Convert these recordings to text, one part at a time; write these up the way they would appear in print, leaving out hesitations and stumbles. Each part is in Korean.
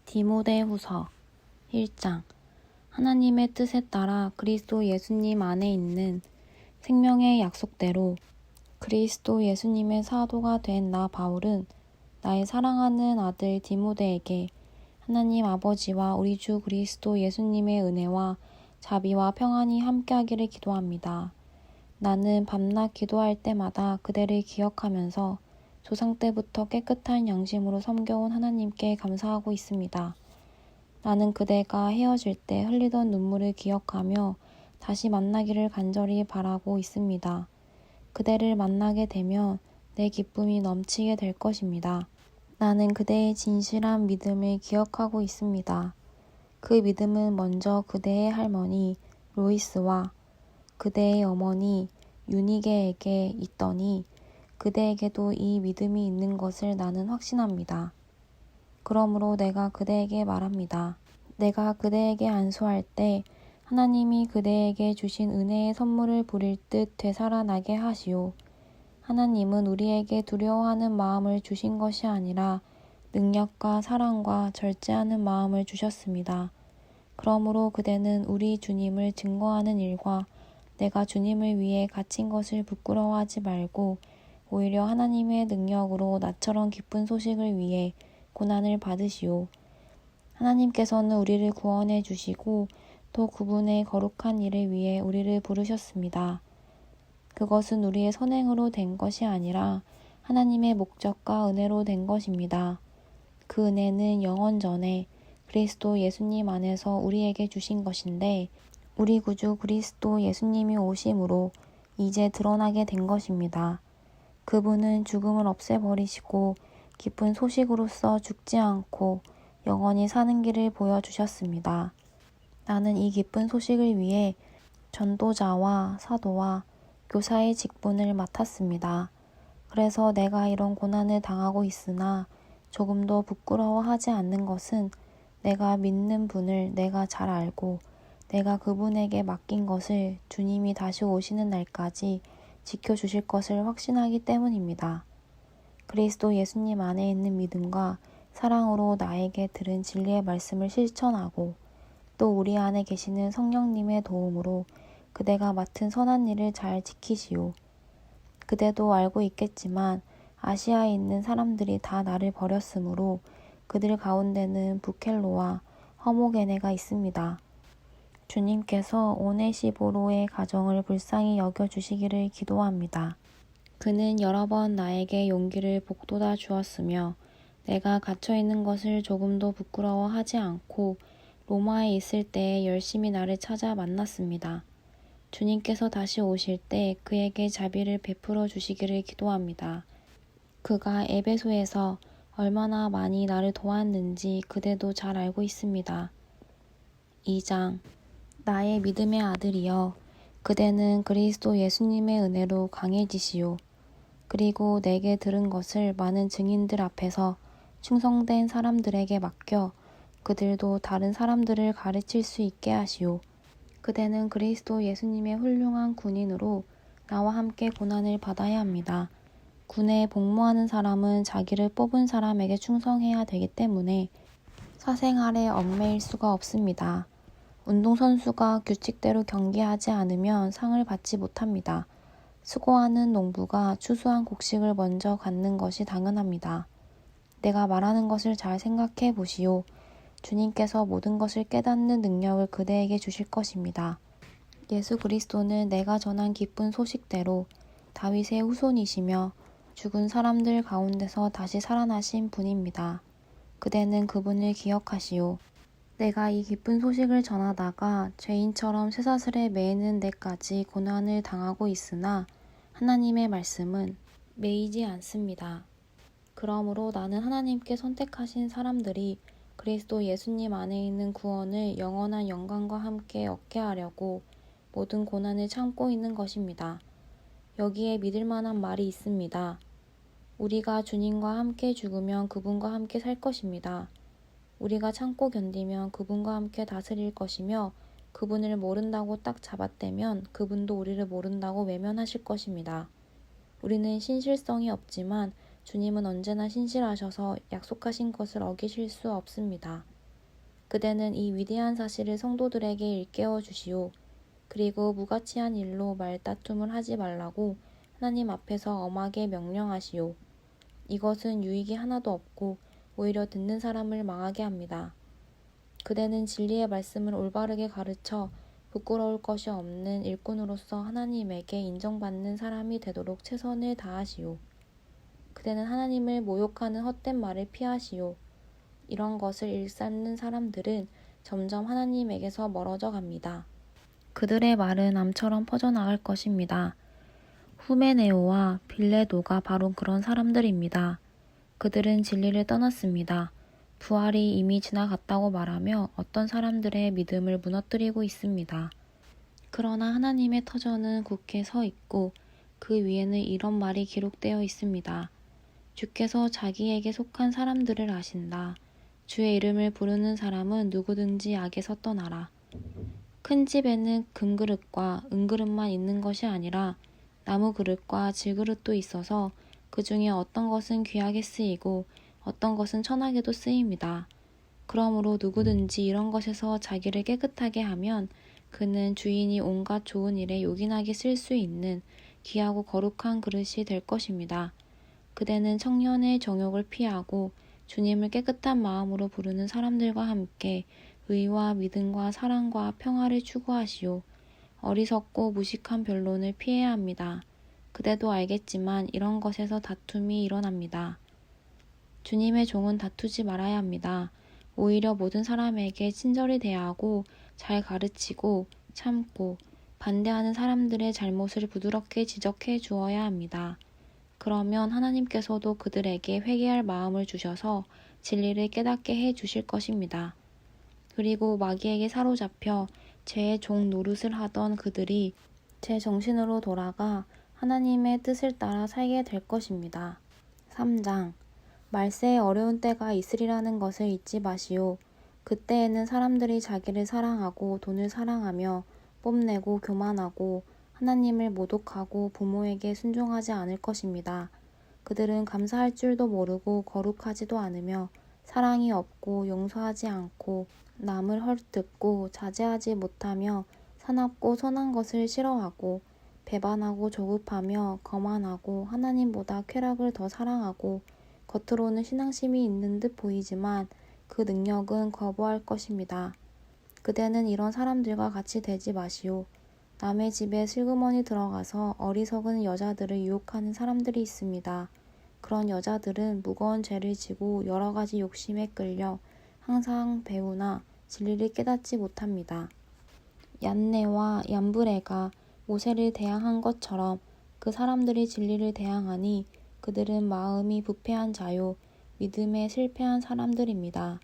디모데후서 1장. 하나님의 뜻에 따라 그리스도 예수님 안에 있는 생명의 약속대로 그리스도 예수님의 사도가 된 나 바울은 나의 사랑하는 아들 디모데에게 하나님 아버지와 우리 주 그리스도 예수님의 은혜와 자비와 평안이 함께하기를 기도합니다. 나는 밤낮 기도할 때마다 그대를 기억하면서 조상 때부터 깨끗한 양심으로 섬겨온 하나님께 감사하고 있습니다. 나는 그대가 헤어질 때 흘리던 눈물을 기억하며 다시 만나기를 간절히 바라고 있습니다. 그대를 만나게 되면 내 기쁨이 넘치게 될 것입니다. 나는 그대의 진실한 믿음을 기억하고 있습니다. 그 믿음은 먼저 그대의 할머니 로이스와 그대의 어머니 유니게에게 있더니 그대에게도 이 믿음이 있는 것을 나는 확신합니다. 그러므로 내가 그대에게 말합니다. 내가 그대에게 안수할 때 하나님이 그대에게 주신 은혜의 선물을 부릴 듯 되살아나게 하시오. 하나님은 우리에게 두려워하는 마음을 주신 것이 아니라 능력과 사랑과 절제하는 마음을 주셨습니다. 그러므로 그대는 우리 주님을 증거하는 일과 내가 주님을 위해 갇힌 것을 부끄러워하지 말고 오히려 하나님의 능력으로 나처럼 기쁜 소식을 위해 고난을 받으시오. 하나님께서는 우리를 구원해 주시고 또 그분의 거룩한 일을 위해 우리를 부르셨습니다. 그것은 우리의 선행으로 된 것이 아니라 하나님의 목적과 은혜로 된 것입니다. 그 은혜는 영원 전에 그리스도 예수님 안에서 우리에게 주신 것인데 우리 구주 그리스도 예수님이 오심으로 이제 드러나게 된 것입니다. 그분은 죽음을 없애버리시고 기쁜 소식으로서 죽지 않고 영원히 사는 길을 보여주셨습니다. 나는 이 기쁜 소식을 위해 전도자와 사도와 교사의 직분을 맡았습니다. 그래서 내가 이런 고난을 당하고 있으나 조금도 부끄러워하지 않는 것은 내가 믿는 분을 내가 잘 알고 내가 그분에게 맡긴 것을 주님이 다시 오시는 날까지 지켜주실 것을 확신하기 때문입니다. 그리스도 예수님 안에 있는 믿음과 사랑으로 나에게 들은 진리의 말씀을 실천하고 또 우리 안에 계시는 성령님의 도움으로 그대가 맡은 선한 일을 잘 지키시오. 그대도 알고 있겠지만 아시아에 있는 사람들이 다 나를 버렸으므로 그들 가운데는 부켈로와 허모게네가 있습니다. 주님께서 오네시보로의 가정을 불쌍히 여겨주시기를 기도합니다. 그는 여러 번 나에게 용기를 북돋아 주었으며 내가 갇혀있는 것을 조금도 부끄러워하지 않고 로마에 있을 때에 열심히 나를 찾아 만났습니다. 주님께서 다시 오실 때 그에게 자비를 베풀어 주시기를 기도합니다. 그가 에베소에서 얼마나 많이 나를 도왔는지 그대도 잘 알고 있습니다. 2장. 나의 믿음의 아들이여, 그대는 그리스도 예수님의 은혜로 강해지시오. 그리고 내게 들은 것을 많은 증인들 앞에서 충성된 사람들에게 맡겨 그들도 다른 사람들을 가르칠 수 있게 하시오. 그대는 그리스도 예수님의 훌륭한 군인으로 나와 함께 고난을 받아야 합니다. 군에 복무하는 사람은 자기를 뽑은 사람에게 충성해야 되기 때문에 사생활에 얽매일 수가 없습니다. 운동선수가 규칙대로 경기하지 않으면 상을 받지 못합니다. 수고하는 농부가 추수한 곡식을 먼저 갖는 것이 당연합니다. 내가 말하는 것을 잘 생각해 보시오. 주님께서 모든 것을 깨닫는 능력을 그대에게 주실 것입니다. 예수 그리스도는 내가 전한 기쁜 소식대로 다윗의 후손이시며 죽은 사람들 가운데서 다시 살아나신 분입니다. 그대는 그분을 기억하시오. 내가 이 기쁜 소식을 전하다가 죄인처럼 쇠사슬에 매이는 데까지 고난을 당하고 있으나 하나님의 말씀은 매이지 않습니다. 그러므로 나는 하나님께 선택하신 사람들이 그리스도 예수님 안에 있는 구원을 영원한 영광과 함께 얻게 하려고 모든 고난을 참고 있는 것입니다. 여기에 믿을 만한 말이 있습니다. 우리가 주님과 함께 죽으면 그분과 함께 살 것입니다. 우리가 참고 견디면 그분과 함께 다스릴 것이며 그분을 모른다고 딱 잡아떼면 그분도 우리를 모른다고 외면하실 것입니다. 우리는 신실성이 없지만 주님은 언제나 신실하셔서 약속하신 것을 어기실 수 없습니다. 그대는 이 위대한 사실을 성도들에게 일깨워 주시오. 그리고 무가치한 일로 말다툼을 하지 말라고 하나님 앞에서 엄하게 명령하시오. 이것은 유익이 하나도 없고 오히려 듣는 사람을 망하게 합니다. 그대는 진리의 말씀을 올바르게 가르쳐 부끄러울 것이 없는 일꾼으로서 하나님에게 인정받는 사람이 되도록 최선을 다하시오. 그대는 하나님을 모욕하는 헛된 말을 피하시오. 이런 것을 일삼는 사람들은 점점 하나님에게서 멀어져 갑니다. 그들의 말은 암처럼 퍼져나갈 것입니다. 후메네오와 빌레도가 바로 그런 사람들입니다. 그들은 진리를 떠났습니다. 부활이 이미 지나갔다고 말하며 어떤 사람들의 믿음을 무너뜨리고 있습니다. 그러나 하나님의 터전은 굳게 서 있고 그 위에는 이런 말이 기록되어 있습니다. 주께서 자기에게 속한 사람들을 아신다. 주의 이름을 부르는 사람은 누구든지 악에서 떠나라. 큰 집에는 금그릇과 은그릇만 있는 것이 아니라 나무 그릇과 질그릇도 있어서 그 중에 어떤 것은 귀하게 쓰이고 어떤 것은 천하게도 쓰입니다. 그러므로 누구든지 이런 것에서 자기를 깨끗하게 하면 그는 주인이 온갖 좋은 일에 요긴하게 쓸 수 있는 귀하고 거룩한 그릇이 될 것입니다. 그대는 청년의 정욕을 피하고 주님을 깨끗한 마음으로 부르는 사람들과 함께 의와 믿음과 사랑과 평화를 추구하시오. 어리석고 무식한 변론을 피해야 합니다. 그대도 알겠지만 이런 것에서 다툼이 일어납니다. 주님의 종은 다투지 말아야 합니다. 오히려 모든 사람에게 친절히 대하고 잘 가르치고 참고 반대하는 사람들의 잘못을 부드럽게 지적해 주어야 합니다. 그러면 하나님께서도 그들에게 회개할 마음을 주셔서 진리를 깨닫게 해 주실 것입니다. 그리고 마귀에게 사로잡혀 죄의 종 노릇을 하던 그들이 제 정신으로 돌아가 하나님의 뜻을 따라 살게 될 것입니다. 3장 말세에 어려운 때가 있으리라는 것을 잊지 마시오. 그때에는 사람들이 자기를 사랑하고 돈을 사랑하며 뽐내고 교만하고 하나님을 모독하고 부모에게 순종하지 않을 것입니다. 그들은 감사할 줄도 모르고 거룩하지도 않으며 사랑이 없고 용서하지 않고 남을 헐뜯고 자제하지 못하며 사납고 선한 것을 싫어하고 배반하고 조급하며 거만하고 하나님보다 쾌락을 더 사랑하고 겉으로는 신앙심이 있는 듯 보이지만 그 능력은 거부할 것입니다. 그대는 이런 사람들과 같이 되지 마시오. 남의 집에 슬그머니 들어가서 어리석은 여자들을 유혹하는 사람들이 있습니다. 그런 여자들은 무거운 죄를 지고 여러 가지 욕심에 끌려 항상 배우나 진리를 깨닫지 못합니다. 얀네와 얀브레가 모세를 대항한 것처럼 그 사람들이 진리를 대항하니 그들은 마음이 부패한 자요 믿음에 실패한 사람들입니다.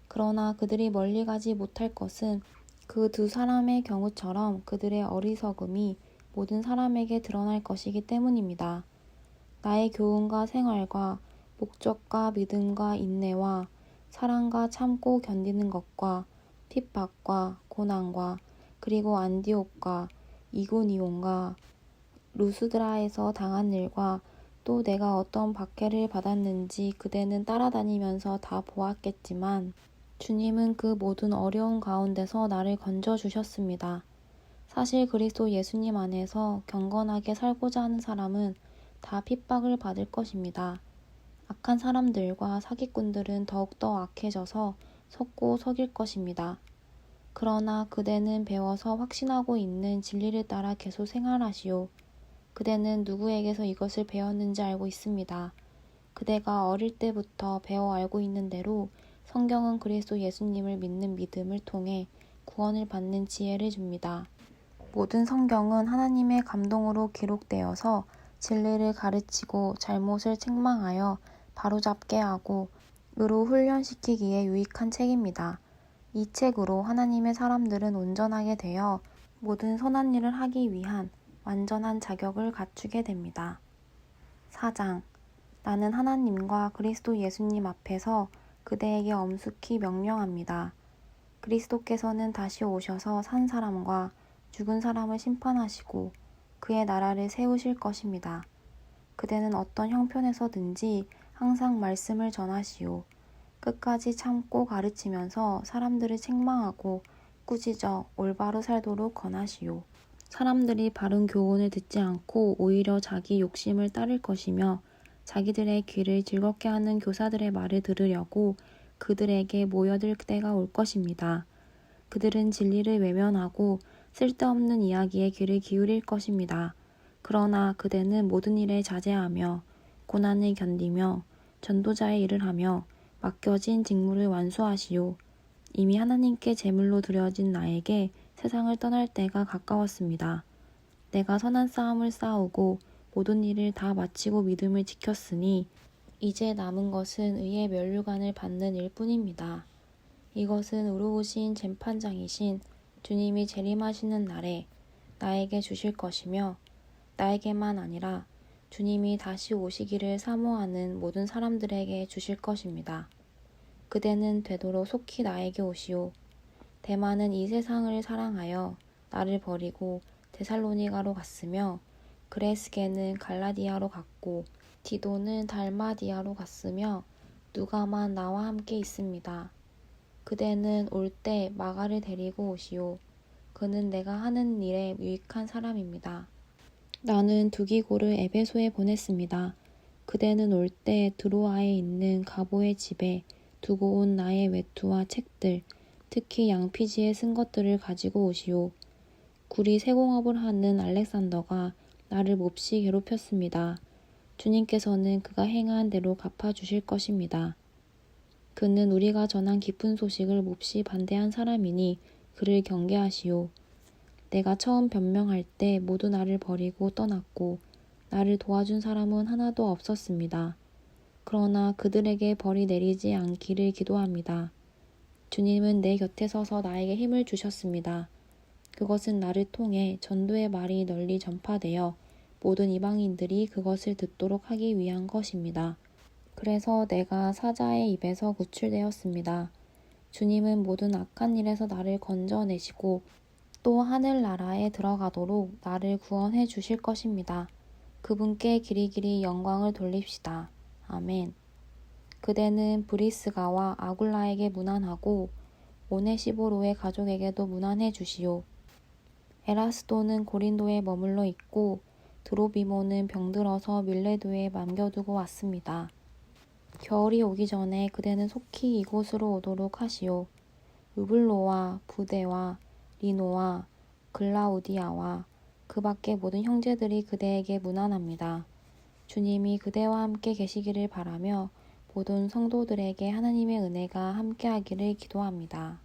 그러나 그들이 멀리 가지 못할 것은 그 두 사람의 경우처럼 그들의 어리석음이 모든 사람에게 드러날 것이기 때문입니다. 나의 교훈과 생활과 목적과 믿음과 인내와 사랑과 참고 견디는 것과 핍박과 고난과 그리고 안디옥과 이고니온과 루스드라에서 당한 일과 또 내가 어떤 박해를 받았는지 그대는 따라다니면서 다 보았겠지만 주님은 그 모든 어려운 가운데서 나를 건져주셨습니다. 사실 그리스도 예수님 안에서 경건하게 살고자 하는 사람은 다 핍박을 받을 것입니다. 악한 사람들과 사기꾼들은 더욱더 악해져서 섰고 석일 것입니다. 그러나 그대는 배워서 확신하고 있는 진리를 따라 계속 생활하시오. 그대는 누구에게서 이것을 배웠는지 알고 있습니다. 그대가 어릴 때부터 배워 알고 있는 대로 성경은 그리스도 예수님을 믿는 믿음을 통해 구원을 받는 지혜를 줍니다. 모든 성경은 하나님의 감동으로 기록되어서 진리를 가르치고 잘못을 책망하여 바로잡게 하고 의로 훈련시키기에 유익한 책입니다. 이 책으로 하나님의 사람들은 온전하게 되어 모든 선한 일을 하기 위한 완전한 자격을 갖추게 됩니다. 4장 나는 하나님과 그리스도 예수님 앞에서 그대에게 엄숙히 명령합니다. 그리스도께서는 다시 오셔서 산 사람과 죽은 사람을 심판하시고 그의 나라를 세우실 것입니다. 그대는 어떤 형편에서든지 항상 말씀을 전하시오. 끝까지 참고 가르치면서 사람들을 책망하고 꾸짖어 올바로 살도록 권하시오. 사람들이 바른 교훈을 듣지 않고 오히려 자기 욕심을 따를 것이며 자기들의 귀를 즐겁게 하는 교사들의 말을 들으려고 그들에게 모여들 때가 올 것입니다. 그들은 진리를 외면하고 쓸데없는 이야기에 귀를 기울일 것입니다. 그러나 그대는 모든 일에 자제하며 고난을 견디며 전도자의 일을 하며 맡겨진 직무를 완수하시오. 이미 하나님께 제물로 드려진 나에게 세상을 떠날 때가 가까웠습니다. 내가 선한 싸움을 싸우고 모든 일을 다 마치고 믿음을 지켰으니 이제 남은 것은 의의 면류관을 받는 일뿐입니다. 이것은 의로우신 재판장이신 주님이 재림하시는 날에 나에게 주실 것이며 나에게만 아니라 주님이 다시 오시기를 사모하는 모든 사람들에게 주실 것입니다. 그대는 되도록 속히 나에게 오시오. 대마는 이 세상을 사랑하여 나를 버리고 데살로니가로 갔으며 그레스게는 갈라디아로 갔고 디도는 달마디아로 갔으며 누가만 나와 함께 있습니다. 그대는 올 때 마가를 데리고 오시오. 그는 내가 하는 일에 유익한 사람입니다. 나는 두기고를 에베소에 보냈습니다. 그대는 올 때 드로아에 있는 가보의 집에 두고 온 나의 외투와 책들, 특히 양피지에 쓴 것들을 가지고 오시오. 구리 세공업을 하는 알렉산더가 나를 몹시 괴롭혔습니다. 주님께서는 그가 행한 대로 갚아주실 것입니다. 그는 우리가 전한 기쁜 소식을 몹시 반대한 사람이니 그를 경계하시오. 내가 처음 변명할 때 모두 나를 버리고 떠났고 나를 도와준 사람은 하나도 없었습니다. 그러나 그들에게 벌이 내리지 않기를 기도합니다. 주님은 내 곁에 서서 나에게 힘을 주셨습니다. 그것은 나를 통해 전도의 말이 널리 전파되어 모든 이방인들이 그것을 듣도록 하기 위한 것입니다. 그래서 내가 사자의 입에서 구출되었습니다. 주님은 모든 악한 일에서 나를 건져내시고 또 하늘나라에 들어가도록 나를 구원해 주실 것입니다. 그분께 길이길이 영광을 돌립시다. 아멘. 그대는 브리스가와 아굴라에게 문안하고 오네시보로의 가족에게도 문안해 주시오. 에라스도는 고린도에 머물러 있고 드로비모는 병들어서 밀레도에 남겨두고 왔습니다. 겨울이 오기 전에 그대는 속히 이곳으로 오도록 하시오. 우블로와 부데와 리노와 글라우디아와 그 밖의 모든 형제들이 그대에게 문안합니다. 주님이 그대와 함께 계시기를 바라며 모든 성도들에게 하나님의 은혜가 함께하기를 기도합니다.